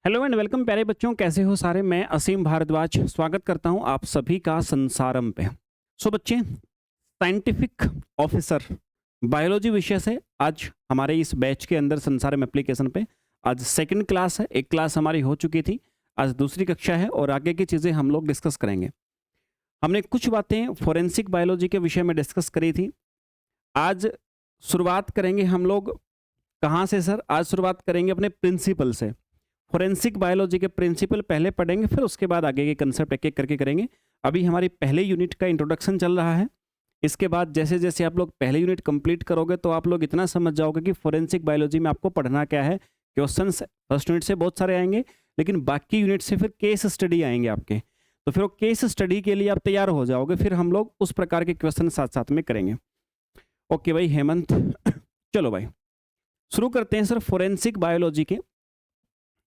Hello and welcome प्यारे बच्चों, कैसे हो सारे। मैं असीम भारद्वाज स्वागत करता हूं आप सभी का संसारम पे। सो बच्चे, साइंटिफिक ऑफिसर बायोलॉजी विषय से आज हमारे इस बैच के अंदर संसारम एप्लीकेशन पे आज सेकंड क्लास है। एक क्लास हमारी हो चुकी थी, आज दूसरी कक्षा है और आगे की चीज़ें हम लोग डिस्कस करेंगे। हमने कुछ बातें फोरेंसिक बायोलॉजी के विषय में डिस्कस करी थी। आज शुरुआत करेंगे हम लोग कहाँ से सर? आज शुरुआत करेंगे अपने प्रिंसिपल से। फोरेंसिक बायोलॉजी के प्रिंसिपल पहले पढ़ेंगे, फिर उसके बाद आगे के कंसेप्ट एक एक करके करेंगे। अभी हमारी पहले यूनिट का इंट्रोडक्शन चल रहा है। इसके बाद जैसे जैसे आप लोग पहले यूनिट कंप्लीट करोगे तो आप लोग इतना समझ जाओगे कि फोरेंसिक बायोलॉजी में आपको पढ़ना क्या है। क्वेश्चंस फर्स्ट यूनिट से बहुत सारे आएंगे, लेकिन बाकी यूनिट से फिर केस स्टडी आएंगे आपके। तो फिर वो केस स्टडी के लिए आप तैयार हो जाओगे, फिर हम लोग उस प्रकार के क्वेश्चन साथ साथ में करेंगे। ओके भाई हेमंत, चलो भाई शुरू करते हैं सर। फोरेंसिक बायोलॉजी के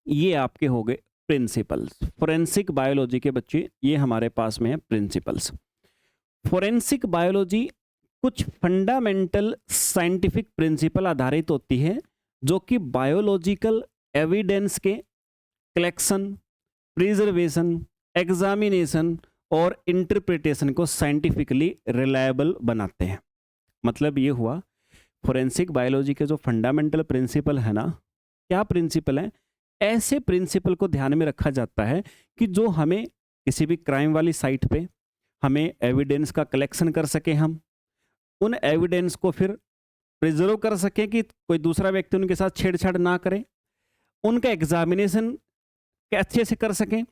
ये आपके हो गए प्रिंसिपल्स। फोरेंसिक बायोलॉजी के बच्चे ये हमारे पास में है प्रिंसिपल्स। फोरेंसिक बायोलॉजी कुछ फंडामेंटल साइंटिफिक प्रिंसिपल आधारित होती है जो कि बायोलॉजिकल एविडेंस के कलेक्शन, प्रिजर्वेशन, एग्जामिनेशन और इंटरप्रिटेशन को साइंटिफिकली रिलायबल बनाते हैं। मतलब ये हुआ फोरेंसिक बायोलॉजी के जो फंडामेंटल प्रिंसिपल है ना, क्या प्रिंसिपल है? ऐसे प्रिंसिपल को ध्यान में रखा जाता है कि जो हमें किसी भी क्राइम वाली साइट पे हमें एविडेंस का कलेक्शन कर सके, हम उन एविडेंस को फिर प्रिजर्व कर सके कि कोई दूसरा व्यक्ति उनके साथ छेड़छाड़ ना करे, उनका एग्जामिनेशन अच्छे से कर सकें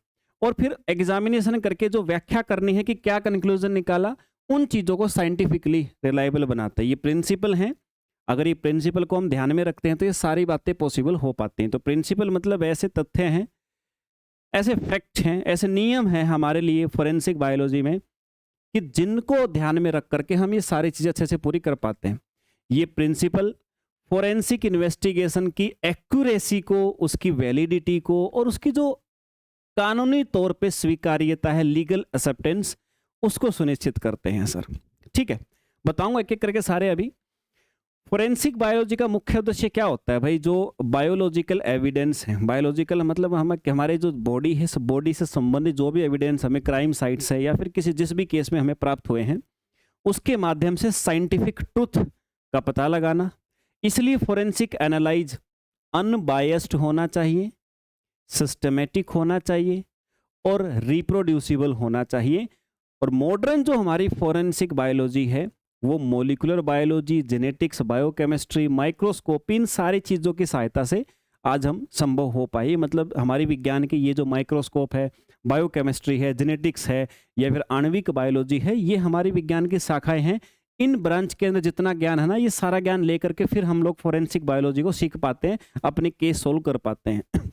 और फिर एग्जामिनेशन करके जो व्याख्या करनी है कि क्या कंक्लूजन निकाला, उन चीज़ों को साइंटिफिकली रिलायबल बनाता है। ये प्रिंसिपल हैं। अगर ये प्रिंसिपल को हम ध्यान में रखते हैं तो ये सारी बातें पॉसिबल हो पाती हैं। तो प्रिंसिपल मतलब ऐसे तथ्य हैं, ऐसे फैक्ट हैं, ऐसे नियम हैं हमारे लिए फोरेंसिक बायोलॉजी में कि जिनको ध्यान में रख करके हम ये सारी चीज़ें अच्छे से पूरी कर पाते हैं। ये प्रिंसिपल फोरेंसिक इन्वेस्टिगेशन की एक्यूरेसी को, उसकी वैलिडिटी को और उसकी जो कानूनी तौर पे स्वीकार्यता है, लीगल एक्सेप्टेंस, उसको सुनिश्चित करते हैं सर। ठीक है, बताऊंगा एक एक करके सारे। अभी फोरेंसिक बायोलॉजी का मुख्य उद्देश्य क्या होता है भाई? जो बायोलॉजिकल एविडेंस है, बायोलॉजिकल मतलब हम हमारे जो बॉडी है, बॉडी से संबंधित जो भी एविडेंस हमें क्राइम साइट से या फिर किसी जिस भी केस में हमें प्राप्त हुए हैं, उसके माध्यम से साइंटिफिक ट्रुथ का पता लगाना। इसलिए फोरेंसिक एनालाइज अनबायस्ड होना चाहिए, सिस्टमेटिक होना चाहिए और रिप्रोड्यूसिबल होना चाहिए। और मॉडर्न जो हमारी फोरेंसिक बायोलॉजी है वो molecular biology, genetics, biochemistry, microscope, इन सारी चीज़ों की सहायता से आज हम संभव हो पाए। मतलब हमारी विज्ञान की ये जो माइक्रोस्कोप है, बायोकेमिस्ट्री है, जेनेटिक्स है या फिर आणविक बायोलॉजी है, ये हमारी विज्ञान की शाखाएं हैं। इन ब्रांच के अंदर जितना ज्ञान है ना, ये सारा ज्ञान लेकर के फिर हम लोग फोरेंसिक बायोलॉजी को सीख पाते हैं, अपने केस सोल्व कर पाते हैं।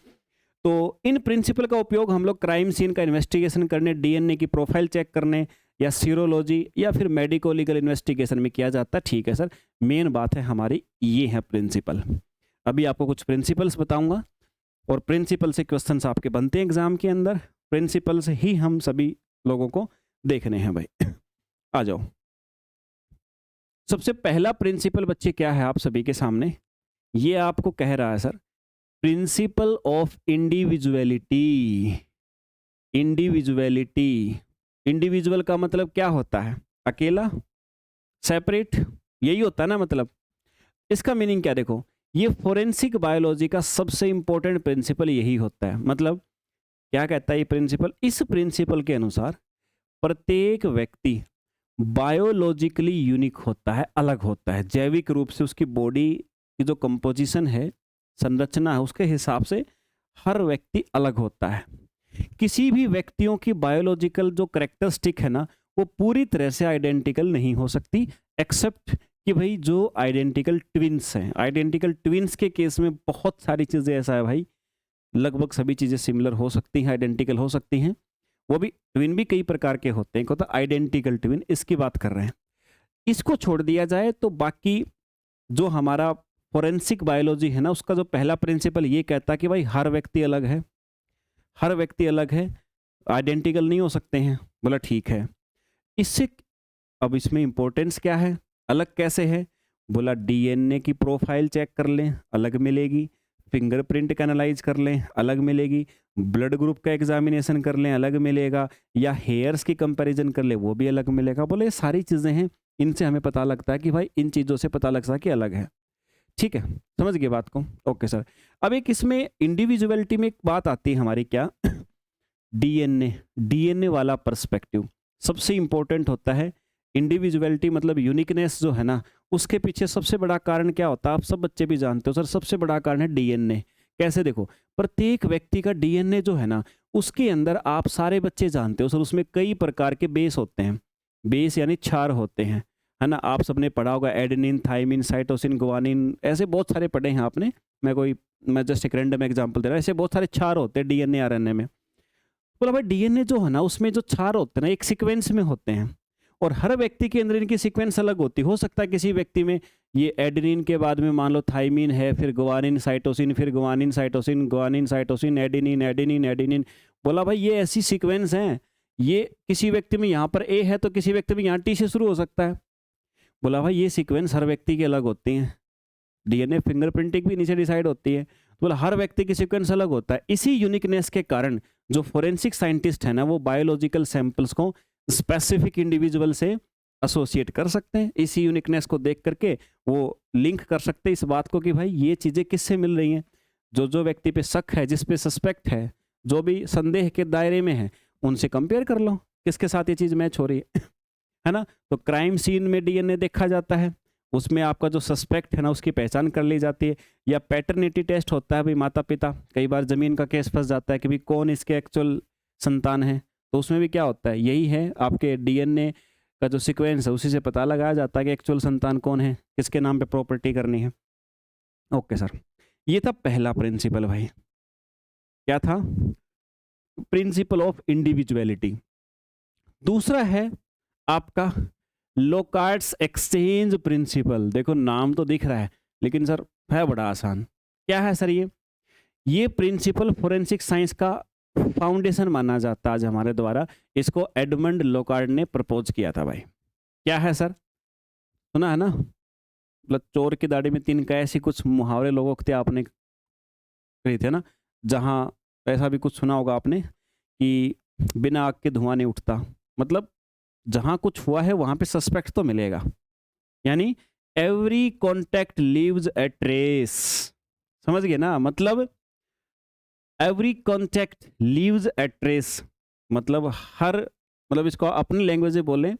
तो इन प्रिंसिपल का उपयोग हम लोग क्राइम सीन का इन्वेस्टिगेशन करने, डीएनए की प्रोफाइल चेक करने या सीरोलॉजी या फिर मेडिको लीगल इन्वेस्टिगेशन में किया जाता है। ठीक है सर, मेन बात है हमारी ये है प्रिंसिपल। अभी आपको कुछ प्रिंसिपल्स बताऊंगा और प्रिंसिपल से क्वेश्चंस आपके बनते हैं एग्जाम के अंदर। प्रिंसिपल से ही हम सभी लोगों को देखने हैं भाई। आ जाओ, सबसे पहला प्रिंसिपल बच्चे क्या है आप सभी के सामने? ये आपको कह रहा है sir, principle of individuality. Individuality, individual का मतलब क्या होता है? अकेला, सेपरेट, यही होता है ना मतलब। इसका मीनिंग क्या देखो, ये फोरेंसिक बायोलॉजी का सबसे इंपॉर्टेंट प्रिंसिपल यही होता है। मतलब क्या कहता है ये प्रिंसिपल? इस प्रिंसिपल के अनुसार प्रत्येक व्यक्ति बायोलॉजिकली यूनिक होता है, अलग होता है। जैविक रूप से उसकी बॉडी की जो कंपोजिशन है, संरचना है, उसके हिसाब से हर व्यक्ति अलग होता है। किसी भी व्यक्तियों की बायोलॉजिकल जो करेक्टरिस्टिक है ना, वो पूरी तरह से आइडेंटिकल नहीं हो सकती, एक्सेप्ट कि भाई जो आइडेंटिकल ट्विन्स हैं। आइडेंटिकल ट्विन्स के केस में बहुत सारी चीज़ें ऐसा है भाई, लगभग सभी चीज़ें सिमिलर हो सकती हैं, आइडेंटिकल हो सकती हैं। वो भी ट्विन भी कई प्रकार के होते हैं, होता आइडेंटिकल ट्विन, इसकी बात कर रहे हैं। इसको छोड़ दिया जाए तो बाकी जो हमारा फोरेंसिक बायोलॉजी है ना, उसका जो पहला प्रिंसिपल ये कहता है कि भाई हर व्यक्ति अलग है, हर व्यक्ति अलग है, आइडेंटिकल नहीं हो सकते हैं। बोला ठीक है। इससे अब इसमें इंपॉर्टेंस क्या है, अलग कैसे है? बोला डीएनए की प्रोफाइल चेक कर लें, अलग मिलेगी। फिंगरप्रिंट का एनालाइज कर लें अलग मिलेगी, ब्लड ग्रुप का एग्जामिनेशन कर लें अलग मिलेगा, या हेयर्स की कंपैरिजन कर ले वो भी अलग मिलेगा। बोले ये सारी चीज़ें हैं, इनसे हमें पता लगता है कि भाई इन चीज़ों से पता लगता है कि अलग है। ठीक है, समझ गए बात को? Okay sir. अब एक इसमें इंडिविजुअलिटी में एक बात आती है हमारी, क्या डीएनए, डीएनए वाला पर्सपेक्टिव सबसे इंपॉर्टेंट होता है। इंडिविजुअलिटी मतलब यूनिकनेस जो है ना, उसके पीछे सबसे बड़ा कारण क्या होता है, आप सब बच्चे भी जानते हो सर, सबसे बड़ा कारण है डीएनए। कैसे? देखो, प्रत्येक व्यक्ति का डीएनए जो है ना, उसके अंदर आप सारे बच्चे जानते हो सर, उसमें कई प्रकार के बेस होते हैं। बेस यानी क्षार होते हैं, है ना? आप सबने पढ़ा होगा एडेनिन, थाइमिन, साइटोसिन, गुआनिन, ऐसे बहुत सारे पढ़े हैं आपने। मैं जस्ट एक रैंडम एग्जांपल दे रहा हूँ। ऐसे बहुत सारे क्षार होते हैं डीएनए आरएनए में। बोला भाई डीएनए जो है ना, उसमें जो क्षार होते हैं ना, एक सीक्वेंस में होते हैं, और हर व्यक्ति के अंदर इनकी सीक्वेंस अलग होती है। हो सकता है किसी व्यक्ति में ये एडेनिन के बाद में मान लो थाइमिन है, फिर गुआनिन साइटोसिन, फिर guanine cytosine, guanine cytosine, adenine adenine adenine. बोला भाई ये ऐसी सीक्वेंस हैं, ये किसी व्यक्ति में यहाँ पर ए है तो किसी व्यक्ति में यहाँ टी से शुरू हो सकता है। बोला भाई ये सीक्वेंस हर व्यक्ति की अलग होती हैं, डीएनए फिंगरप्रिंटिंग भी नीचे डिसाइड होती है। तो बोला हर व्यक्ति की सीक्वेंस अलग होता है। इसी यूनिकनेस के कारण जो फोरेंसिक साइंटिस्ट है ना, वो बायोलॉजिकल सैंपल्स को स्पेसिफिक इंडिविजुअल से एसोसिएट कर सकते हैं। इसी यूनिकनेस को देख करके वो लिंक कर सकते हैं इस बात को कि भाई ये चीज़ें किससे मिल रही हैं। जो जो व्यक्ति पे शक है, जिस पे सस्पेक्ट है, जो भी संदेह के दायरे में है, उनसे कंपेयर कर लो किसके साथ ये चीज़ मैच हो रही है ना? तो क्राइम सीन में डीएनए देखा जाता है, उसमें आपका जो सस्पेक्ट है ना, उसकी पहचान कर ली जाती है। या पैटर्निटी टेस्ट होता है, भाई माता पिता, कई बार ज़मीन का केस फंस जाता है कि भाई कौन इसके एक्चुअल संतान है, तो उसमें भी क्या होता है, यही है आपके डीएनए का जो सीक्वेंस है, उसी से पता लगाया जाता है कि एक्चुअल संतान कौन है, किसके नाम पे प्रॉपर्टी करनी है। ओके सर, ये था पहला प्रिंसिपल भाई। क्या था? Principle of individuality. दूसरा है आपका लोकार्ट्स एक्सचेंज प्रिंसिपल। देखो नाम तो दिख रहा है, लेकिन सर है बड़ा आसान। क्या है सर ये प्रिंसिपल फोरेंसिक साइंस का फाउंडेशन माना जाता है आज हमारे द्वारा। इसको एडमंड लोकार्ट ने प्रपोज किया था भाई। क्या है सर? सुना है ना? मतलब चोर की दाढ़ी में तीन का, ऐसी कुछ मुहावरे लोगों के आपने कही थे ना, जहाँ ऐसा भी कुछ सुना होगा आपने कि बिना आग के धुआं नहीं उठता। मतलब जहाँ कुछ हुआ है वहाँ पे सस्पेक्ट तो मिलेगा, यानी एवरी कॉन्टैक्ट लीव्स ए ट्रेस। समझ गए ना? मतलब एवरी कॉन्टैक्ट लीव्स ए ट्रेस, मतलब मतलब इसको अपनी लैंग्वेज में बोलें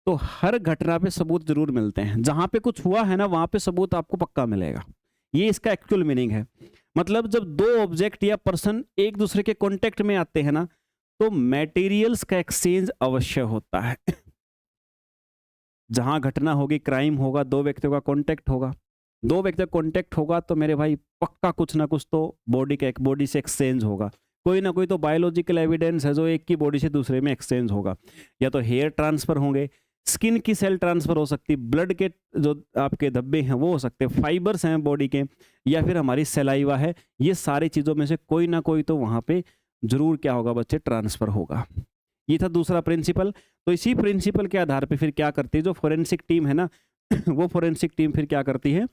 तो हर घटना पे सबूत जरूर मिलते हैं। जहाँ पे कुछ हुआ है ना, वहाँ पे सबूत आपको पक्का मिलेगा। ये इसका एक्चुअल मीनिंग है। मतलब जब दो ऑब्जेक्ट या पर्सन एक दूसरे के कॉन्टेक्ट में आते हैं ना, तो मटेरियल्स का एक्सचेंज अवश्य होता है। जहां घटना होगी, क्राइम होगा, दो व्यक्तियों का कांटेक्ट होगा, दो व्यक्तियों का कांटेक्ट होगा तो मेरे भाई पक्का कुछ ना कुछ तो बॉडी से एक्सचेंज होगा। कोई ना कोई तो बायोलॉजिकल एविडेंस है जो एक की बॉडी से दूसरे में एक्सचेंज होगा। या तो हेयर ट्रांसफर होंगे, स्किन की सेल ट्रांसफर हो सकती, ब्लड के जो आपके धब्बे हैं वो हो सकते, फाइबर्स हैं बॉडी के, या फिर हमारी सेलाइवा है। ये सारी चीज़ों में से कोई ना कोई तो वहाँ पे जरूर क्या होगा बच्चे, ट्रांसफर होगा। ये था दूसरा प्रिंसिपल। तो इसी प्रिंसिपल के आधार पे फिर क्या करती है जो फोरेंसिक टीम है ना, वो फोरेंसिक टीम फिर क्या करती है,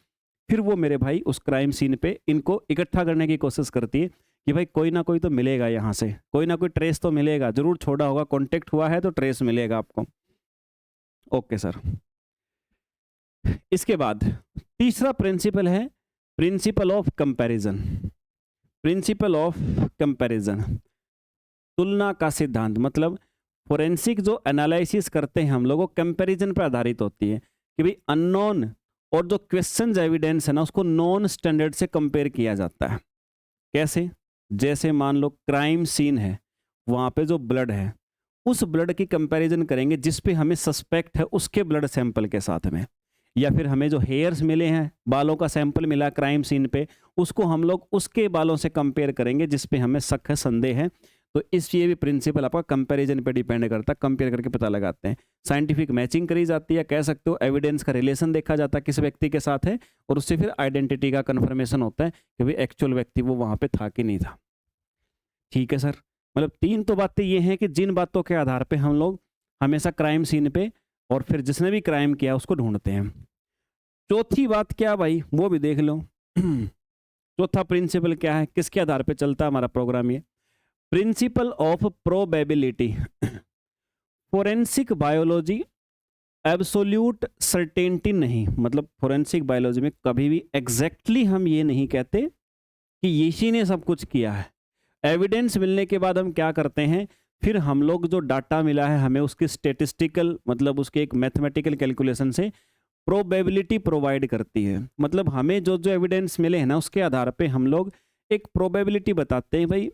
फिर वो मेरे भाई उस क्राइम सीन पे इनको इकट्ठा करने की कोशिश करती है कि भाई कोई ना कोई तो मिलेगा, यहाँ से कोई ना कोई ट्रेस तो मिलेगा, जरूर छोड़ा होगा, कॉन्टेक्ट हुआ है तो ट्रेस मिलेगा आपको। Okay sir. इसके बाद तीसरा प्रिंसिपल है principle of comparison. Principle of comparison, तुलना का सिद्धांत। मतलब फोरेंसिक जो एनालिसिस करते हैं हम लोग, वो कंपैरिजन पर आधारित होती है कि भाई अननोन और जो क्वेश्चन एविडेंस है ना, उसको नॉन स्टैंडर्ड से कंपेयर किया जाता है। कैसे? जैसे मान लो क्राइम सीन है, वहाँ पे जो ब्लड है, उस ब्लड की कंपैरिजन करेंगे जिस पे हमें सस्पेक्ट है उसके ब्लड सैंपल के साथ में, या फिर हमें जो हेयर्स मिले हैं, बालों का सैंपल मिला क्राइम सीन पे, उसको हम लोग उसके बालों से कंपेयर करेंगे जिस पे हमें शक है, संदेह है। तो इस ये भी प्रिंसिपल आपका कंपैरिजन पे डिपेंड करता है, कंपेयर करके पता लगाते हैं। साइंटिफिक मैचिंग करी जाती है, कह सकते हो एविडेंस का रिलेशन देखा जाता है किस व्यक्ति के साथ है, और उससे फिर आइडेंटिटी का कंफर्मेशन होता है कि भाई एक्चुअल व्यक्ति वो वहाँ पे था कि नहीं था। ठीक है सर। मतलब तीन तो बातें ये हैं कि जिन बातों के आधार पे हम लोग हमेशा क्राइम सीन पे और फिर जिसने भी क्राइम किया उसको ढूंढते हैं। चौथी बात क्या भाई, वो भी देख लो। चौथा प्रिंसिपल क्या है, किसके आधार पे चलता है हमारा प्रोग्राम? ये principle of probability. Forensic biology absolute certainty नहीं, मतलब फोरेंसिक बायोलॉजी में कभी भी एग्जैक्टली हम ये नहीं कहते कि इसी ने सब कुछ किया है। एविडेंस मिलने के बाद हम क्या करते हैं, फिर हम लोग जो डाटा मिला है हमें उसकी स्टेटिस्टिकल, मतलब उसके एक मैथमेटिकल कैलकुलेशन से प्रोबेबिलिटी प्रोवाइड करती है। मतलब हमें जो जो एविडेंस मिले हैं ना, उसके आधार पे हम लोग एक प्रोबेबिलिटी बताते हैं, भाई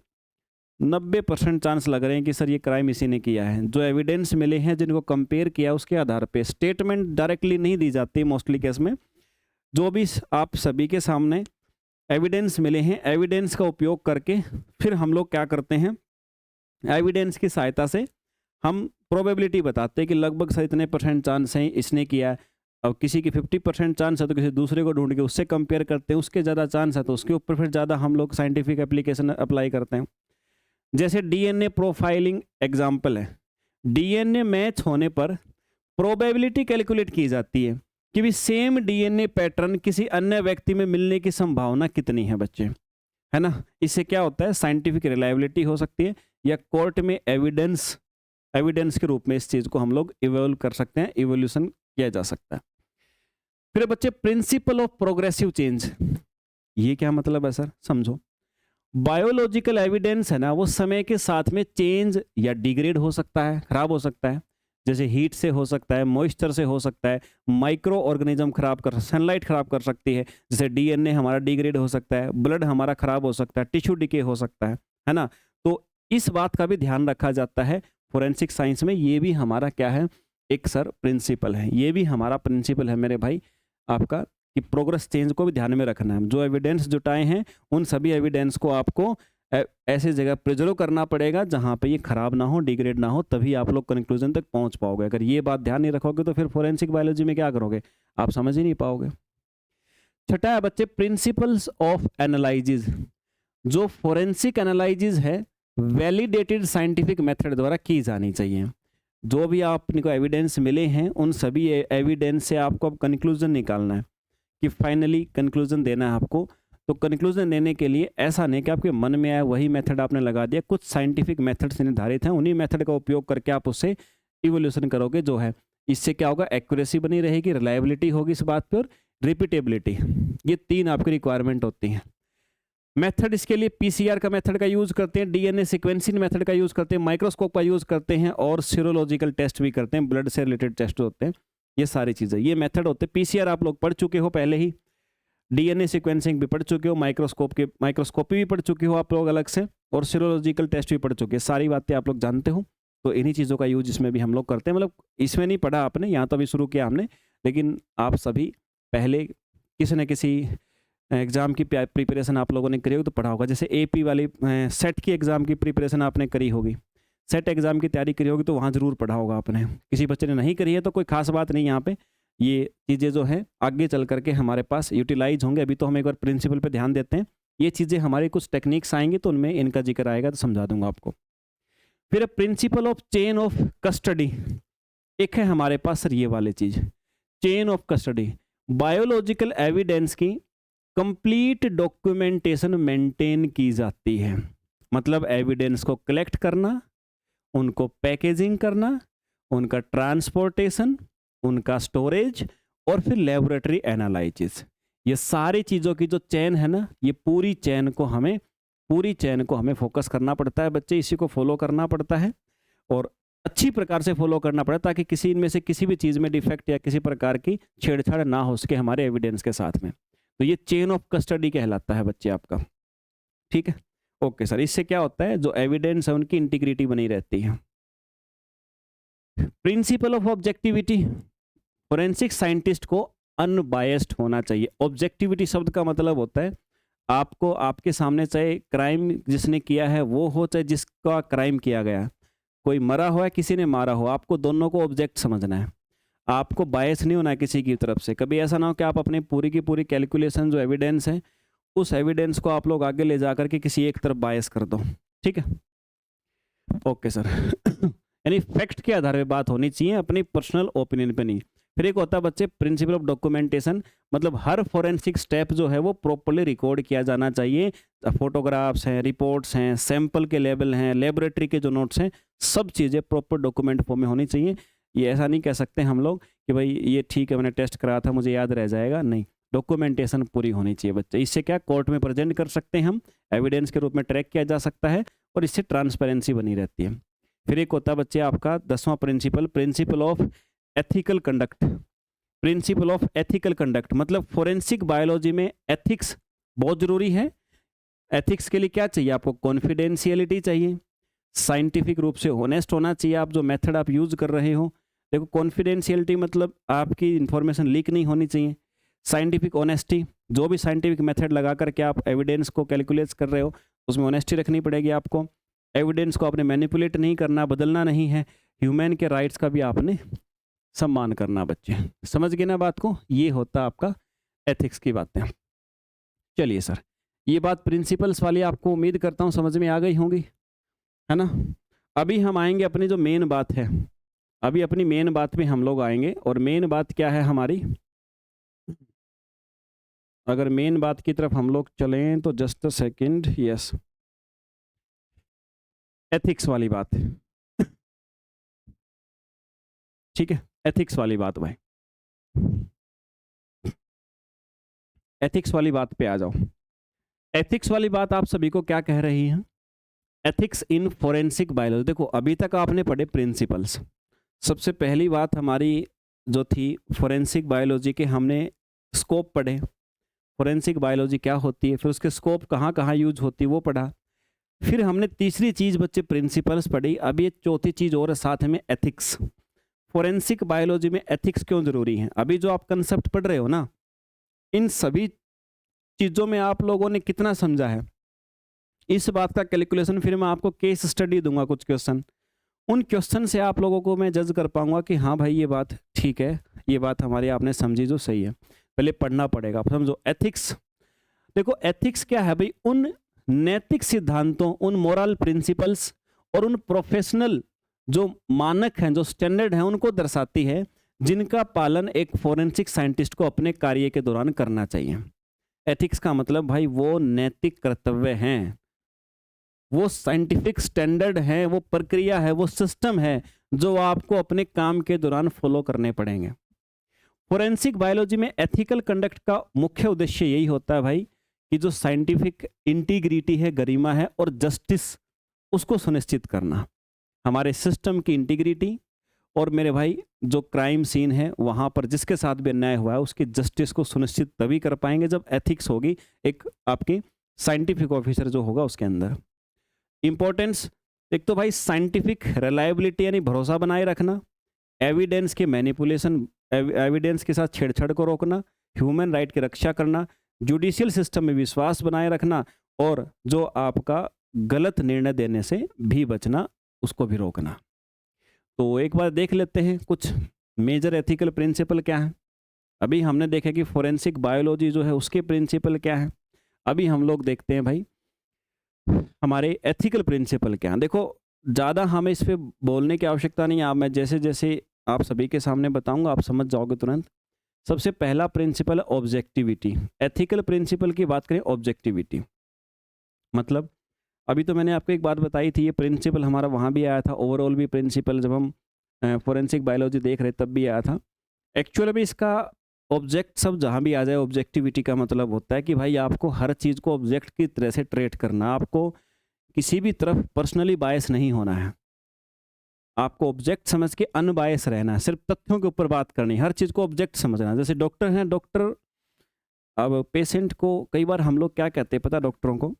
90% चांस लग रहे हैं कि सर ये क्राइम इसी ने किया है। जो एविडेंस मिले हैं, जिनको कंपेयर किया, उसके आधार पे स्टेटमेंट डायरेक्टली नहीं दी जाती मोस्टली केस में। जो भी आप सभी के सामने एविडेंस मिले हैं, एविडेंस का उपयोग करके फिर हम लोग क्या करते हैं, एविडेंस की सहायता से हम प्रोबेबिलिटी बताते हैं कि लगभग सर इतने % चांस हैं इसने किया है। अब किसी की 50% चांस है तो किसी दूसरे को ढूंढ के उससे कंपेयर करते हैं, उसके ज़्यादा चांस है तो उसके ऊपर फिर ज़्यादा हम लोग साइंटिफिक एप्लीकेशन अप्लाई करते हैं। जैसे डीएनए प्रोफाइलिंग एग्जाम्पल है। डीएनए मैच होने पर प्रोबेबिलिटी कैलकुलेट की जाती है कि भी सेम डीएनए पैटर्न किसी अन्य व्यक्ति में मिलने की संभावना कितनी है बच्चे, है ना। इससे क्या होता है, साइंटिफिक रिलायबिलिटी हो सकती है, या कोर्ट में एविडेंस के रूप में इस चीज़ को हम लोग इवोल्व कर सकते हैं, इवोल्यूशन किया जा सकता है। फिर बच्चे प्रिंसिपल ऑफ प्रोग्रेसिव चेंज, ये क्या मतलब है सर, समझो। बायोलॉजिकल एविडेंस है ना, वो समय के साथ में चेंज या डिग्रेड हो सकता है, खराब हो सकता है। जैसे हीट से हो सकता है, मॉइस्चर से हो सकता है, माइक्रो ऑर्गेनिज्म खराब कर, सनलाइट खराब कर सकती है। जैसे डीएनए हमारा डिग्रेड हो सकता है, ब्लड हमारा खराब हो सकता है, टिश्यू डिके हो सकता है ना। तो इस बात का भी ध्यान रखा जाता है फोरेंसिक साइंस में। ये भी हमारा क्या है, एक सर प्रिंसिपल है, ये भी हमारा प्रिंसिपल है मेरे भाई आपका, कि प्रोग्रेस चेंज को भी ध्यान में रखना है। जो एविडेंस जुटाए हैं उन सभी एविडेंस को आपको ऐसे जगह प्रिजर्व करना पड़ेगा जहां पे ये खराब ना हो, डिग्रेड ना हो, तभी आप लोग कंक्लूजन तक पहुंच पाओगे। अगर ये बात ध्यान नहीं रखोगे तो फिर फोरेंसिक बायोलॉजी में क्या करोगे, आप समझ ही नहीं पाओगे। छठा है बच्चे प्रिंसिपल्स ऑफ एनालिसिस। जो फोरेंसिक एनालिसिस है वैलिडेटेड साइंटिफिक मेथड द्वारा की जानी चाहिए। जो भी आपको एविडेंस मिले हैं उन सभी एविडेंस से आपको अब कंक्लूजन निकालना है कि फाइनली कंक्लूजन देना है आपको। तो कंक्लूजन देने के लिए ऐसा नहीं कि आपके मन में आया वही मेथड आपने लगा दिया, कुछ साइंटिफिक मेथड से निर्धारित हैं, उन्हीं मेथड का उपयोग करके आप उससे इवोल्यूशन करोगे जो है। इससे क्या होगा, एक्यूरेसी बनी रहेगी, रिलायबिलिटी होगी इस बात पर, और रिपीटेबिलिटी। ये 3 आपकी रिक्वायरमेंट होती हैं। मेथड इसके लिए पीसीआर का मेथड का यूज करते हैं, डीएनए सीक्वेंसिंग मेथड का यूज करते हैं, माइक्रोस्कोप का यूज करते हैं, और सीरोलॉजिकल टेस्ट भी करते हैं, ब्लड से रिलेटेड टेस्ट होते हैं। ये सारी चीजें, ये मेथड होते हैं। पीसीआर आप लोग पढ़ चुके हो पहले ही, डीएनए सीक्वेंसिंग भी पढ़ चुके हो, माइक्रोस्कोपी भी पढ़ चुके हो आप लोग अलग से, और सीरोलॉजिकल टेस्ट भी पढ़ चुके हैं। सारी बातें आप लोग जानते हो। तो इन्हीं चीज़ों का यूज इसमें भी हम लोग करते हैं। मतलब इसमें नहीं पढ़ा आपने, यहाँ तो अभी शुरू किया हमने, लेकिन आप सभी पहले किसी न किसी एग्जाम की प्रिपरेशन आप लोगों ने करी होगी तो पढ़ा होगा। जैसे एपी वाली सेट की एग्जाम की प्रिपरेशन आपने करी होगी, सेट एग्जाम की तैयारी करी होगी तो वहाँ जरूर पढ़ा होगा आपने। किसी बच्चे ने नहीं करी है तो कोई खास बात नहीं, यहाँ पे ये चीज़ें जो है आगे चल करके हमारे पास यूटिलाइज होंगे। अभी तो हम एक बार प्रिंसिपल पे ध्यान देते हैं, ये चीज़ें हमारी कुछ टेक्निक्स आएंगी तो उनमें इनका जिक्र आएगा तो समझा दूंगा आपको। फिर principle of chain of custody, एक है हमारे पास सर ये वाली चीज़, chain of custody. Biological evidence की कंप्लीट डॉक्यूमेंटेशन मेंटेन की जाती है। मतलब एविडेंस को कलेक्ट करना, उनको पैकेजिंग करना, उनका ट्रांसपोर्टेशन, उनका स्टोरेज, और फिर लेबोरेटरी एनालिसिस। ये सारी चीज़ों की जो चेन है ना, ये पूरी चेन को हमें फोकस करना पड़ता है बच्चे, इसी को फॉलो करना पड़ता है और अच्छी प्रकार से फॉलो करना पड़ता है, ताकि किसी इनमें से किसी भी चीज़ में डिफेक्ट या किसी प्रकार की छेड़छाड़ ना हो सके हमारे एविडेंस के साथ में। तो ये चेन ऑफ कस्टडी कहलाता है बच्चे आपका। ठीक है, ओके सर। इससे क्या होता है, जो एविडेंस है उनकी इंटीग्रिटी बनी रहती है। Principle of objectivity, forensic scientist को अनबायस्ड होना चाहिए। ऑब्जेक्टिविटी शब्द का मतलब होता है आपको आपके सामने चाहे क्राइम जिसने किया है वो हो, चाहे जिसका क्राइम किया गया, कोई मरा हुआ है किसी ने मारा हो, आपको दोनों को ऑब्जेक्ट समझना है। आपको बायस नहीं होना है किसी की तरफ से। कभी ऐसा ना हो कि आप अपनी पूरी की पूरी कैलकुलेशन जो एविडेंस है उस एविडेंस को आप लोग आगे ले जा करके किसी एक तरफ बायस कर दो। ठीक है, ओके सर। यानी फैक्ट के आधार पे बात होनी चाहिए, अपनी पर्सनल ओपिनियन पे नहीं। फिर एक होता है बच्चे प्रिंसिपल ऑफ डॉक्यूमेंटेशन, मतलब हर फॉरेंसिक स्टेप जो है वो प्रॉपर्ली रिकॉर्ड किया जाना चाहिए। फोटोग्राफ्स हैं, रिपोर्ट्स हैं, सैंपल के लेवल हैं, लेबोरेटरी के जो नोट्स हैं, सब चीज़ें प्रॉपर डॉक्यूमेंट फॉर्म में होनी चाहिए। ये ऐसा नहीं कह सकते हम लोग कि भाई ये ठीक है मैंने टेस्ट कराया था मुझे याद रह जाएगा, नहीं, डॉक्यूमेंटेशन पूरी होनी चाहिए बच्चे। इससे क्या कोर्ट में प्रेजेंट कर सकते हैं हम, एविडेंस के रूप में ट्रैक किया जा सकता है और इससे ट्रांसपेरेंसी बनी रहती है। फिर एक होता है बच्चे आपका 10वां principle, principle of ethical conduct. Principle of ethical conduct मतलब फोरेंसिक बायोलॉजी में एथिक्स बहुत जरूरी है। एथिक्स के लिए क्या चाहिए आपको? कॉन्फिडेंशियलिटी चाहिए, साइंटिफिक रूप से होनेस्ट होना चाहिए आप जो मेथड आप यूज कर रहे हो। देखो कॉन्फिडेंशियलिटी मतलब आपकी इंफॉर्मेशन लीक नहीं होनी चाहिए। साइंटिफिक ऑनेस्टी, जो भी साइंटिफिक मेथड लगा करके आप एविडेंस को कैलकुलेट कर रहे हो उसमें ऑनेस्टी रखनी पड़ेगी आपको। एविडेंस को आपने मैनिपुलेट नहीं करना, बदलना नहीं है। ह्यूमन के राइट्स का भी आपने सम्मान करना बच्चे। समझ गए ना बात को? ये होता आपका एथिक्स की बातें। चलिए सर, ये बात प्रिंसिपल्स वाली आपको उम्मीद करता हूँ समझ में आ गई होंगी, है ना। अभी हम आएंगे अपनी जो मेन बात है, अभी अपनी मेन बात में हम लोग आएंगे। और मेन बात क्या है हमारी? अगर मेन बात की तरफ हम लोग चलें तो just a second, yes, ethics वाली बात, ठीक है, एथिक्स वाली बात भाई, एथिक्स वाली बात पे आ जाओ। एथिक्स वाली बात आप सभी को क्या कह रही है? Ethics in forensic biology. देखो अभी तक आपने पढ़े प्रिंसिपल्स। सबसे पहली बात हमारी जो थी फोरेंसिक बायोलॉजी के, हमने स्कोप पढ़े, फोरेंसिक बायोलॉजी क्या होती है, फिर उसके स्कोप कहाँ कहाँ यूज होती है वो पढ़ा। फिर हमने तीसरी चीज़ बच्चे प्रिंसिपल्स पढ़ी। अब ये चौथी चीज़ और है साथ में, एथिक्स। फोरेंसिक बायोलॉजी में एथिक्स क्यों जरूरी है? अभी जो आप कंसेप्ट पढ़ रहे हो ना, इन सभी चीज़ों में आप लोगों ने कितना समझा है, इस बात का कैलकुलेशन फिर मैं आपको केस स्टडी दूंगा कुछ क्वेश्चन, उन क्वेश्चन से आप लोगों को मैं जज कर पाऊंगा कि हाँ भाई ये बात ठीक है, ये बात हमारी आपने समझी जो सही है। पहले पढ़ना पड़ेगा, आप समझो एथिक्स। देखो एथिक्स क्या है भाई? उन नैतिक सिद्धांतों, उन मोरल प्रिंसिपल्स और उन प्रोफेशनल जो मानक हैं, जो स्टैंडर्ड हैं, उनको दर्शाती है जिनका पालन एक फोरेंसिक साइंटिस्ट को अपने कार्य के दौरान करना चाहिए। एथिक्स का मतलब भाई वो नैतिक कर्तव्य हैं, वो साइंटिफिक स्टैंडर्ड है, वो प्रक्रिया है, वो सिस्टम है जो आपको अपने काम के दौरान फॉलो करने पड़ेंगे। फोरेंसिक बायोलॉजी में एथिकल कंडक्ट का मुख्य उद्देश्य यही होता है भाई कि जो साइंटिफिक इंटीग्रिटी है, गरिमा है और जस्टिस, उसको सुनिश्चित करना। हमारे सिस्टम की इंटीग्रिटी और मेरे भाई जो क्राइम सीन है वहाँ पर जिसके साथ भी अन्याय हुआ है उसकी जस्टिस को सुनिश्चित तभी कर पाएंगे जब एथिक्स होगी एक आपकी साइंटिफिक ऑफिसर जो होगा उसके अंदर। इंपॉर्टेंस, एक तो भाई साइंटिफिक रिलायबिलिटी यानी भरोसा बनाए रखना, एविडेंस के मैनिपुलेशन, एविडेंस के साथ छेड़छाड़ को रोकना, ह्यूमन राइट की रक्षा करना, जुडिशियल सिस्टम में विश्वास बनाए रखना और जो आपका गलत निर्णय देने से भी बचना, उसको भी रोकना। तो एक बार देख लेते हैं कुछ मेजर एथिकल प्रिंसिपल क्या है। अभी हमने देखा कि फोरेंसिक बायोलॉजी जो है उसके प्रिंसिपल क्या है। अभी हम लोग देखते हैं भाई हमारे एथिकल प्रिंसिपल क्या हैं। देखो ज़्यादा हमें इस पर बोलने की आवश्यकता नहीं है, आप मैं जैसे जैसे आप सभी के सामने बताऊंगा आप समझ जाओगे तुरंत। सबसे पहला प्रिंसिपल ऑब्जेक्टिविटी। एथिकल प्रिंसिपल की बात करें, ऑब्जेक्टिविटी मतलब अभी तो मैंने आपको एक बात बताई थी, ये प्रिंसिपल हमारा वहाँ भी आया था, ओवरऑल भी प्रिंसिपल जब हम फोरेंसिक बायोलॉजी देख रहे तब भी आया था। एक्चुअल में इसका ऑब्जेक्ट सब जहाँ भी आ जाए, ऑब्जेक्टिविटी का मतलब होता है कि भाई आपको हर चीज़ को ऑब्जेक्ट की तरह से ट्रीट करना, आपको किसी भी तरफ पर्सनली बायस नहीं होना है, आपको ऑब्जेक्ट समझ के अनबायस रहना है, सिर्फ तथ्यों के ऊपर बात करनी, हर चीज़ को ऑब्जेक्ट समझना। जैसे डॉक्टर हैं, डॉक्टर अब पेशेंट को कई बार हम लोग क्या कहते हैं पता डॉक्टरों को,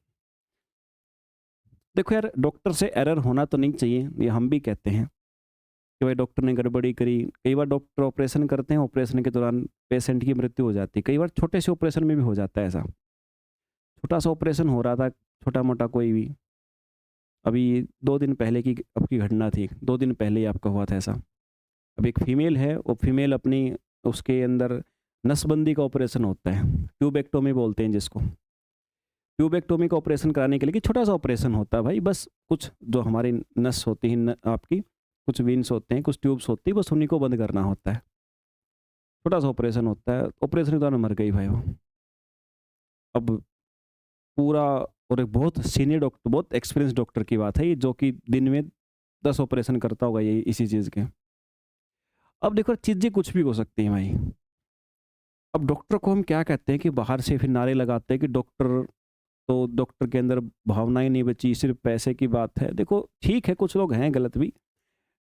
देखो यार डॉक्टर से एरर होना तो नहीं चाहिए, ये हम भी कहते हैं कि भाई डॉक्टर ने गड़बड़ी करी। कई बार डॉक्टर ऑपरेशन करते हैं, ऑपरेशन के दौरान पेशेंट की मृत्यु हो जाती है, कई बार छोटे से ऑपरेशन में भी हो जाता है ऐसा। छोटा सा ऑपरेशन हो रहा था, छोटा मोटा कोई भी, अभी 2 दिन पहले की आपकी घटना थी, 2 दिन पहले ही आपका हुआ था ऐसा। अब एक फीमेल है, वो फीमेल अपनी उसके अंदर नसबंदी का ऑपरेशन होता है, ट्यूबेक्टोमी बोलते हैं जिसको। ट्यूबेक्टोमी का ऑपरेशन कराने के लिए कि छोटा सा ऑपरेशन होता है भाई, बस कुछ जो हमारी नस होती है आपकी, कुछ वीन्स होते हैं, कुछ ट्यूब्स होती है, बस उन्हीं को बंद करना होता है। छोटा सा ऑपरेशन होता है, ऑपरेशन के दौरान मर गई भाई वो। अब पूरा, और एक बहुत सीनियर डॉक्टर, बहुत एक्सपीरियंस डॉक्टर की बात है ये, जो कि दिन में 10 ऑपरेशन करता होगा ये इसी चीज़ के। अब देखो चीज़ें कुछ भी हो सकती हैं भाई। अब डॉक्टर को हम क्या कहते हैं कि बाहर से फिर नारे लगाते हैं कि डॉक्टर, तो डॉक्टर के अंदर भावनाएं नहीं बची, सिर्फ पैसे की बात है। देखो ठीक है, कुछ लोग हैं गलत भी,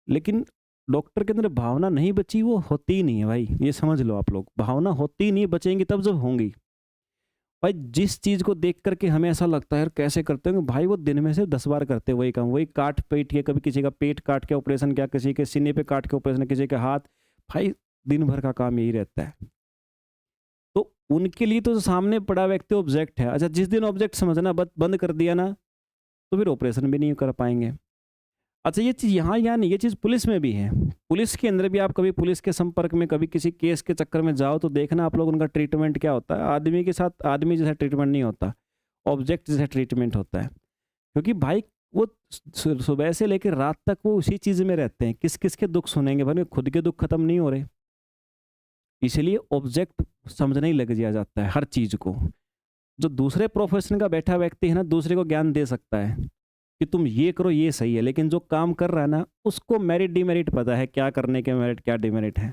लेकिन डॉक्टर के अंदर भावना नहीं बची, वो होती ही नहीं है भाई, ये समझ लो आप लोग। भावना होती ही नहीं, बचेंगी तब जब होंगी। भाई जिस चीज़ को देख करके हमें ऐसा लगता है यार कैसे करते होंगे, भाई वो दिन में से 10 बार करते हैं वही काम, वही काट पीट के, कभी किसी का पेट काट के ऑपरेशन किया, किसी के सीने पे काट के ऑपरेशन, किसी के हाथ। भाई दिन भर का काम यही रहता है। तो उनके लिए तो सामने पड़ा व्यक्ति ऑब्जेक्ट है। अच्छा, जिस दिन ऑब्जेक्ट समझना बंद कर दिया ना, तो फिर ऑपरेशन भी नहीं कर पाएंगे। अच्छा, ये चीज़ यहाँ यहाँ नहीं, ये चीज़ पुलिस में भी है। पुलिस के अंदर भी आप कभी पुलिस के संपर्क में, कभी किसी केस के चक्कर में जाओ तो देखना आप लोग उनका ट्रीटमेंट क्या होता है। आदमी के साथ आदमी जैसा ट्रीटमेंट नहीं होता, ऑब्जेक्ट जैसा ट्रीटमेंट होता है। क्योंकि भाई वो सुबह से लेकर रात तक वो उसी चीज़ में रहते हैं, किस किस के दुख सुनेंगे भाई, खुद के दुख खत्म नहीं हो रहे। इसलिए ऑब्जेक्ट समझने ही लग दिया जाता है हर चीज़ को। जो दूसरे प्रोफेशन का बैठा व्यक्ति है ना, दूसरे को ज्ञान दे सकता है कि तुम ये करो ये सही है, लेकिन जो काम कर रहा है ना, उसको मेरिट डिमेरिट पता है, क्या करने के मेरिट क्या डिमेरिट है।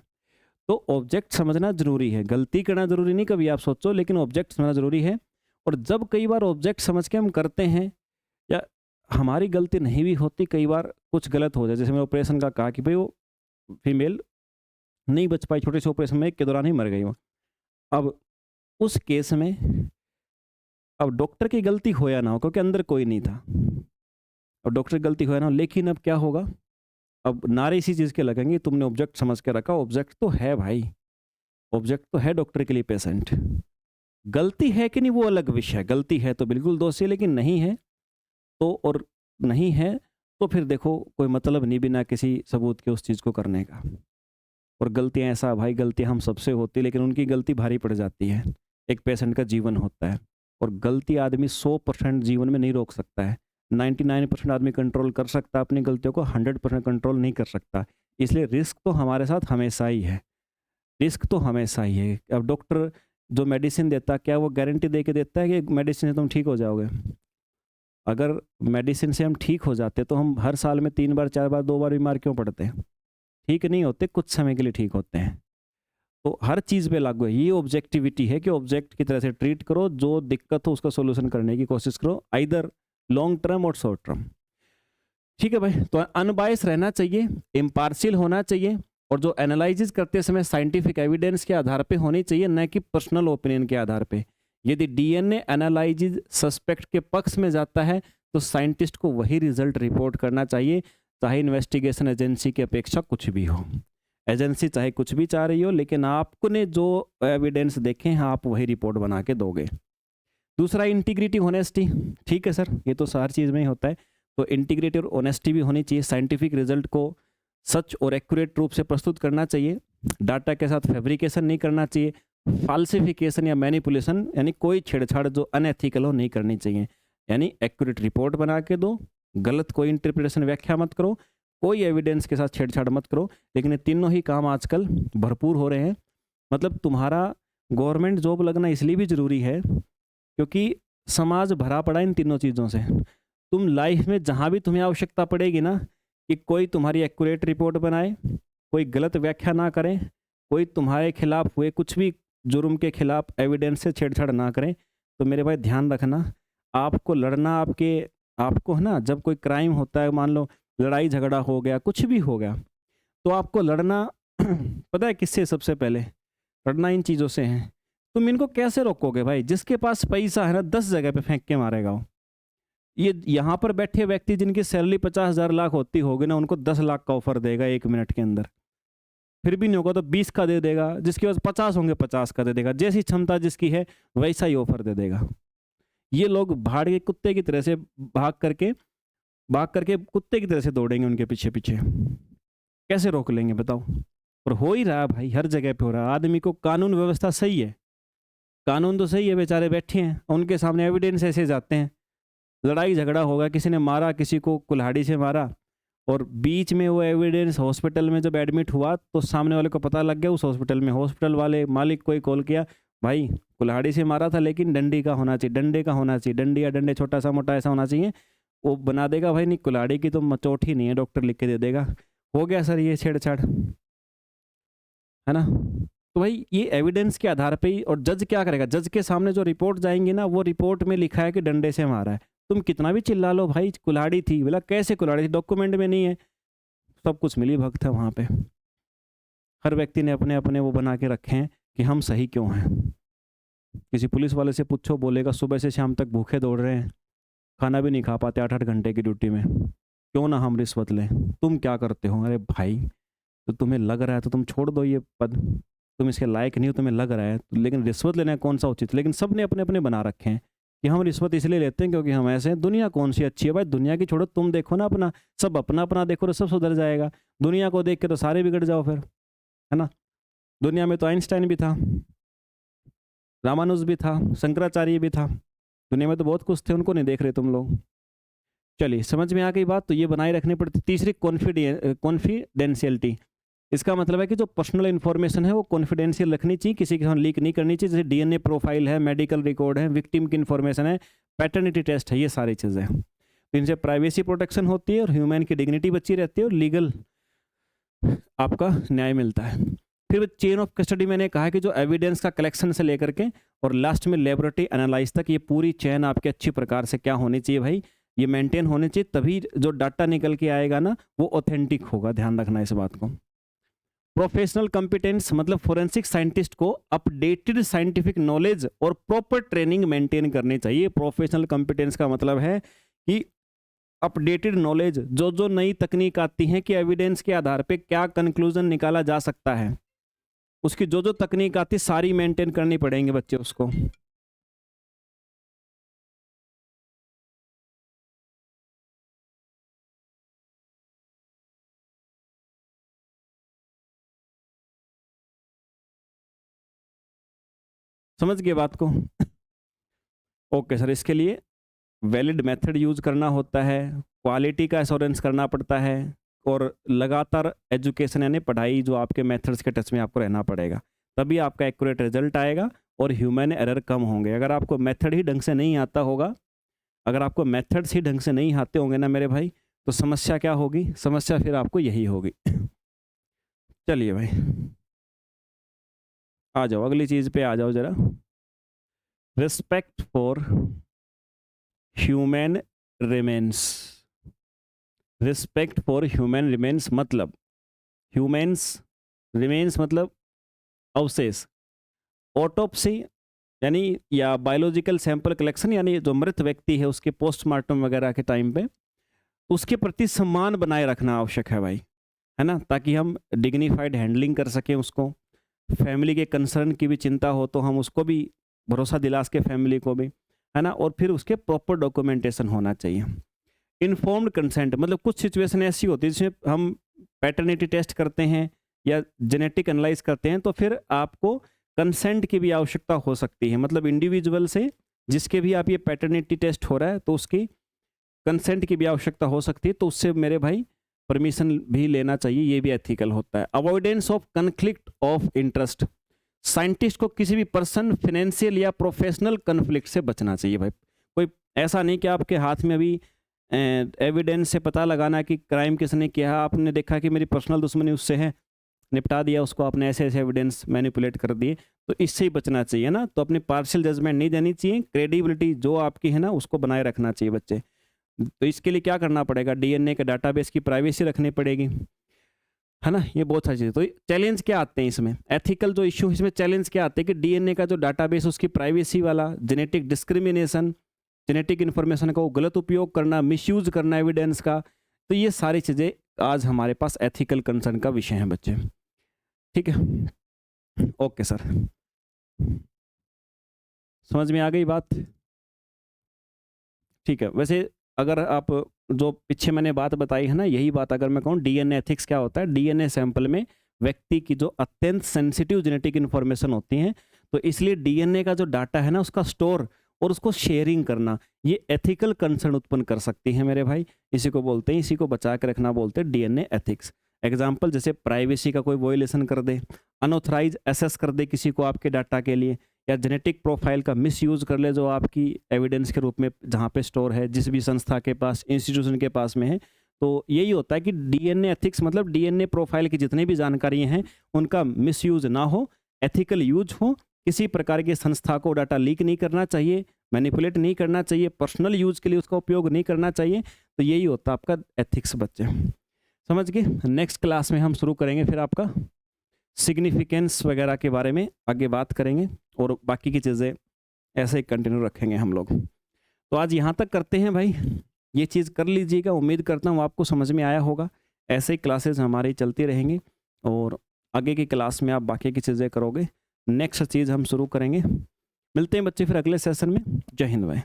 तो ऑब्जेक्ट समझना जरूरी है, गलती करना जरूरी नहीं कभी आप सोचो, लेकिन ऑब्जेक्ट समझना जरूरी है। और जब कई बार ऑब्जेक्ट समझ के हम करते हैं, या हमारी गलती नहीं भी होती, कई बार कुछ गलत हो जाए, जैसे मैंने ऑपरेशन का कहा कि भाई वो फीमेल नहीं बच पाई, छोटे से ऑपरेशन में के दौरान ही मर गई वो। अब उस केस में अब डॉक्टर की गलती हो या ना हो, क्योंकि अंदर कोई नहीं था, और डॉक्टर की गलती हो या ना हो, लेकिन अब क्या होगा, अब नारे इसी चीज़ के लगेंगे, तुमने ऑब्जेक्ट समझ के रखा। ऑब्जेक्ट तो है भाई, ऑब्जेक्ट तो है डॉक्टर के लिए पेशेंट। गलती है कि नहीं वो अलग विषय है, गलती है तो बिल्कुल दोषी है, लेकिन नहीं है तो, और नहीं है तो फिर देखो कोई मतलब नहीं बिना किसी सबूत के उस चीज़ को करने का। और गलतियाँ ऐसा भाई, गलतियाँ हम सबसे होती है, लेकिन उनकी गलती भारी पड़ जाती है। एक पेशेंट का जीवन होता है, और गलती आदमी 100% जीवन में नहीं रोक सकता है। 99% आदमी कंट्रोल कर सकता है अपनी गलतियों को, 100% कंट्रोल नहीं कर सकता। इसलिए रिस्क तो हमारे साथ हमेशा ही है, रिस्क तो हमेशा ही है। अब डॉक्टर जो मेडिसिन देता है, क्या वो गारंटी दे के देता है कि मेडिसिन से तुम ठीक हो जाओगे? अगर मेडिसिन से हम ठीक हो जाते तो हम हर साल में 3 बार 4 बार 2 बार बीमार क्यों पड़ते हैं? ठीक नहीं होते, कुछ समय के लिए ठीक होते हैं। तो हर चीज़ पे लागू है, ये ऑब्जेक्टिविटी है कि ऑब्जेक्ट की तरह से ट्रीट करो, जो दिक्कत हो उसका सॉल्यूशन करने की कोशिश करो, आइदर लॉन्ग टर्म और शॉर्ट टर्म। ठीक है भाई, तो अनबायस रहना चाहिए, इम्पार्शियल होना चाहिए, और जो एनालिसिस करते समय साइंटिफिक एविडेंस के आधार पे होनी चाहिए, न कि पर्सनल ओपिनियन के आधार पे। यदि डीएनए एनालिसिस सस्पेक्ट के पक्ष में जाता है तो साइंटिस्ट को वही रिजल्ट रिपोर्ट करना चाहिए, चाहे इन्वेस्टिगेशन एजेंसी की अपेक्षा कुछ भी हो। एजेंसी चाहे कुछ भी चाह रही हो, लेकिन आपने जो एविडेंस देखे हैं आप वही रिपोर्ट बना के दोगे। दूसरा, इंटीग्रिटी ऑनेस्टी। ठीक है सर, ये तो हर चीज़ में ही होता है, तो इंटीग्रिटी और ऑनेस्टी भी होनी चाहिए। साइंटिफिक रिजल्ट को सच और एक्यूरेट रूप से प्रस्तुत करना चाहिए, डाटा के साथ फैब्रिकेशन नहीं करना चाहिए, फाल्सिफिकेशन या मैनिपुलेशन यानी कोई छेड़छाड़ जो अनएथिकल हो नहीं करनी चाहिए। यानी एक्यूरेट रिपोर्ट बना के दो, गलत कोई इंटरप्रिटेशन व्याख्या मत करो, कोई एविडेंस के साथ छेड़छाड़ मत करो। लेकिन ये तीनों ही काम आजकल भरपूर हो रहे हैं। मतलब तुम्हारा गवर्नमेंट जॉब लगना इसलिए भी ज़रूरी है क्योंकि समाज भरा पड़ा इन तीनों चीज़ों से। तुम लाइफ में जहाँ भी तुम्हें आवश्यकता पड़ेगी ना, कि कोई तुम्हारी एक्यूरेट रिपोर्ट बनाए, कोई गलत व्याख्या ना करें, कोई तुम्हारे खिलाफ हुए कुछ भी जुर्म के खिलाफ एविडेंस से छेड़छाड़ ना करें, तो मेरे भाई ध्यान रखना, आपको लड़ना, आपको है ना, जब कोई क्राइम होता है, मान लो लड़ाई झगड़ा हो गया, कुछ भी हो गया, तो आपको लड़ना पता है किससे? सबसे पहले लड़ना इन चीज़ों से है। तुम इनको कैसे रोकोगे भाई? जिसके पास पैसा है ना 10 जगह पे फेंक के मारेगा वो। ये यहाँ पर बैठे व्यक्ति जिनकी सैलरी 50,000 लाख होती होगी ना, उनको 10 लाख का ऑफर देगा 1 मिनट के अंदर, फिर भी नहीं होगा तो 20 का दे देगा, जिसके पास 50 होंगे 50 का दे देगा, जैसी क्षमता जिसकी है वैसा ही ऑफर दे देगा। ये लोग भाड़ के कुत्ते की तरह से भाग करके कुत्ते की तरह से दौड़ेंगे उनके पीछे पीछे। कैसे रोक लेंगे बताओ? और हो ही रहा है भाई, हर जगह पे हो रहा है। आदमी को कानून व्यवस्था सही है, कानून तो सही है, बेचारे बैठे हैं, उनके सामने एविडेंस ऐसे जाते हैं, लड़ाई झगड़ा होगा, किसी ने मारा, किसी को कुल्हाड़ी से मारा, और बीच में वो एविडेंस हॉस्पिटल में जब एडमिट हुआ तो सामने वाले को पता लग गया, उस हॉस्पिटल में हॉस्पिटल वाले मालिक को ही कॉल किया, भाई कुल्हाड़ी से मारा था लेकिन डंडी का होना चाहिए, डंडे का होना चाहिए, डंडी या डंडे छोटा सा मोटा ऐसा होना चाहिए। वो बना देगा भाई, नहीं कुल्हाड़ी की तो मचोट ही नहीं है, डॉक्टर लिख के दे देगा। हो गया सर ये छेड़छाड़, है ना। तो भाई ये एविडेंस के आधार पे ही, और जज क्या करेगा, जज के सामने जो रिपोर्ट जाएंगी ना, वो रिपोर्ट में लिखा है कि डंडे से मारा है। तुम कितना भी चिल्ला लो भाई कुल्हाड़ी थी, बोला कैसे कुल्हाड़ी थी, डॉक्यूमेंट में नहीं है। सब कुछ मिली भगत है वहाँ पे। हर व्यक्ति ने अपने अपने वो बना के रखे हैं कि हम सही क्यों हैं। किसी पुलिस वाले से पूछो, बोलेगा सुबह से शाम तक भूखे दौड़ रहे हैं, खाना भी नहीं खा पाते 8-8 घंटे की ड्यूटी में, क्यों ना हम रिश्वत लें। तुम क्या करते हो, अरे भाई तो तुम्हें लग रहा है तो तुम छोड़ दो ये पद, तुम इसके लायक नहीं हो, तुम्हें लग रहा है, लेकिन रिश्वत लेना कौन सा उचित। लेकिन सब ने अपने अपने बना रखे हैं कि हम रिश्वत इसलिए लेते हैं क्योंकि हम ऐसे हैं। दुनिया कौन सी अच्छी है भाई, दुनिया की छोड़ो, तुम देखो ना अपना, सब अपना अपना देखो तो सब सुधर जाएगा। दुनिया को देख के तो सारे बिगड़ जाओ फिर, है ना। दुनिया में तो आइंस्टाइन भी था, रामानुज भी था, शंकराचार्य भी था, दुनिया में तो बहुत कुछ थे, उनको नहीं देख रहे तुम लोग। चलिए समझ में आ गई बात। तो ये बनाए रखनी पड़ती। तीसरी कॉन्फिडेंशियलिटी, इसका मतलब है कि जो पर्सनल इन्फॉर्मेशन है वो कॉन्फिडेंशियल रखनी चाहिए, किसी के साथ लीक नहीं करनी चाहिए। जैसे डीएनए प्रोफाइल है, मेडिकल रिकॉर्ड है, विक्टिम की इन्फॉर्मेशन है, पैटर्निटी टेस्ट है, ये सारी चीज़ें। तो इनसे प्राइवेसी प्रोटेक्शन होती है और ह्यूमन की डिग्निटी बची रहती है और लीगल आपका न्याय मिलता है। फिर चेन ऑफ कस्टडी मैंने कहा कि जो एविडेंस का कलेक्शन से लेकर के और लास्ट में लेबोरेटरी एनालाइज तक, ये पूरी चेन आपके अच्छी प्रकार से क्या होनी चाहिए भाई, ये मेंटेन होने चाहिए, तभी जो डाटा निकल के आएगा ना वो ऑथेंटिक होगा। ध्यान रखना इस बात को। प्रोफेशनल कंपिटेंस मतलब फोरेंसिक साइंटिस्ट को अपडेटेड साइंटिफिक नॉलेज और प्रॉपर ट्रेनिंग मेंटेन करनी चाहिए। प्रोफेशनल कंपिटेंस का मतलब है कि अपडेटेड नॉलेज, जो जो नई तकनीक आती है कि एविडेंस के आधार पे क्या कंक्लूजन निकाला जा सकता है, उसकी जो जो तकनीक आती सारी मेंटेन करनी पड़ेंगे बच्चे उसको। समझ गए बात को। ओके सर, इसके लिए वैलिड मेथड यूज करना होता है, क्वालिटी का एश्योरेंस करना पड़ता है, और लगातार एजुकेशन यानी पढ़ाई जो आपके मेथड्स के टच में आपको रहना पड़ेगा, तभी आपका एक्यूरेट रिजल्ट आएगा और ह्यूमन एरर कम होंगे। अगर आपको मेथड ही ढंग से नहीं आता होगा, अगर आपको मेथड्स ही ढंग से नहीं आते होंगे ना मेरे भाई, तो समस्या क्या होगी, समस्या फिर आपको यही होगी। चलिए भाई आ जाओ, अगली चीज़ पे आ जाओ जरा। Respect for human remains. Respect for human remains मतलब, ह्यूमन्स रिमेन्स मतलब अवशेष, ऑटोप्सी यानी या बायोलॉजिकल सैंपल कलेक्शन, यानी जो मृत व्यक्ति है उसके पोस्टमार्टम वगैरह के टाइम पे उसके प्रति सम्मान बनाए रखना आवश्यक है भाई, है ना, ताकि हम डिग्निफाइड हैंडलिंग कर सकें उसको। फैमिली के कंसर्न की भी चिंता हो तो हम उसको भी भरोसा दिला सके, फैमिली को भी, है ना। और फिर उसके प्रॉपर डॉक्यूमेंटेशन होना चाहिए। इन्फॉर्म्ड कंसेंट मतलब कुछ सिचुएशन ऐसी होती है जिसमें हम पैटर्निटी टेस्ट करते हैं या जेनेटिक एनालाइज करते हैं, तो फिर आपको कंसेंट की भी आवश्यकता हो सकती है। मतलब इंडिविजुअल से जिसके भी आप ये पैटर्निटी टेस्ट हो रहा है तो उसकी कंसेंट की भी आवश्यकता हो सकती है, तो उससे मेरे भाई परमिशन भी लेना चाहिए, ये भी एथिकल होता है। Avoidance of conflict of interest, scientist को किसी भी पर्सन, फाइनेंशियल या प्रोफेशनल कन्फ्लिक्ट से बचना चाहिए भाई। कोई ऐसा नहीं कि आपके हाथ में अभी एविडेंस से पता लगाना कि क्राइम किसने किया, आपने देखा कि मेरी पर्सनल दुश्मनी उससे है, निपटा दिया उसको आपने, ऐसे ऐसे एविडेंस मैनिपुलेट कर दिए, तो इससे ही बचना चाहिए ना। तो अपनी पार्शियल जजमेंट नहीं देनी चाहिए, क्रेडिबिलिटी जो आपकी है ना उसको बनाए रखना चाहिए बच्चे। तो इसके लिए क्या करना पड़ेगा, डीएनए के डाटाबेस की प्राइवेसी रखनी पड़ेगी, है ना। ये बहुत सारी चीज़। तो चैलेंज क्या आते हैं इसमें, एथिकल जो इश्यू इसमें चैलेंज क्या आते हैं कि डीएनए का जो डाटाबेस उसकी प्राइवेसी वाला, जेनेटिक डिस्क्रिमिनेशन, जेनेटिक इन्फॉर्मेशन का वो गलत उपयोग करना, मिसयूज करना एविडेंस का, तो ये सारी चीज़ें आज हमारे पास एथिकल कंसर्न का विषय है बच्चे। ठीक है, ओके सर, समझ में आ गई बात। ठीक है, वैसे अगर आप जो पीछे मैंने बात बताई है ना, यही बात अगर मैं कहूँ डीएनए एथिक्स क्या होता है, डीएनए सैंपल में व्यक्ति की जो अत्यंत सेंसिटिव जेनेटिक इन्फॉर्मेशन होती हैं, तो इसलिए डीएनए का जो डाटा है ना उसका स्टोर और उसको शेयरिंग करना, ये एथिकल कंसर्न उत्पन्न कर सकती है मेरे भाई। इसी को बोलते हैं, इसी को बचा के रखना बोलते हैं डीएनए एथिक्स। एग्जाम्पल जैसे प्राइवेसी का कोई वॉयलेशन कर दे, अनऑथराइज एक्सेस कर दे किसी को आपके डाटा के लिए, या जेनेटिक प्रोफाइल का मिसयूज कर ले जो आपकी एविडेंस के रूप में जहाँ पे स्टोर है, जिस भी संस्था के पास, इंस्टीट्यूशन के पास में है। तो यही होता है कि डीएनए एथिक्स मतलब डीएनए प्रोफाइल की जितनी भी जानकारी हैं उनका मिसयूज ना हो, एथिकल यूज हो। किसी प्रकार की संस्था को डाटा लीक नहीं करना चाहिए, मैनिपुलेट नहीं करना चाहिए, पर्सनल यूज के लिए उसका उपयोग नहीं करना चाहिए। तो यही होता है आपका एथिक्स बच्चे, समझ गए। नेक्स्ट क्लास में हम शुरू करेंगे फिर आपका सिग्निफिकेंस वगैरह के बारे में आगे बात करेंगे, और बाकी की चीज़ें ऐसे ही कंटिन्यू रखेंगे हम लोग। तो आज यहाँ तक करते हैं भाई, ये चीज़ कर लीजिएगा। उम्मीद करता हूँ आपको समझ में आया होगा। ऐसे ही क्लासेस हमारी चलती रहेंगी और आगे की क्लास में आप बाकी की चीज़ें करोगे। नेक्स्ट चीज़ हम शुरू करेंगे। मिलते हैं बच्चे फिर अगले सेशन में। जय हिंद भाई।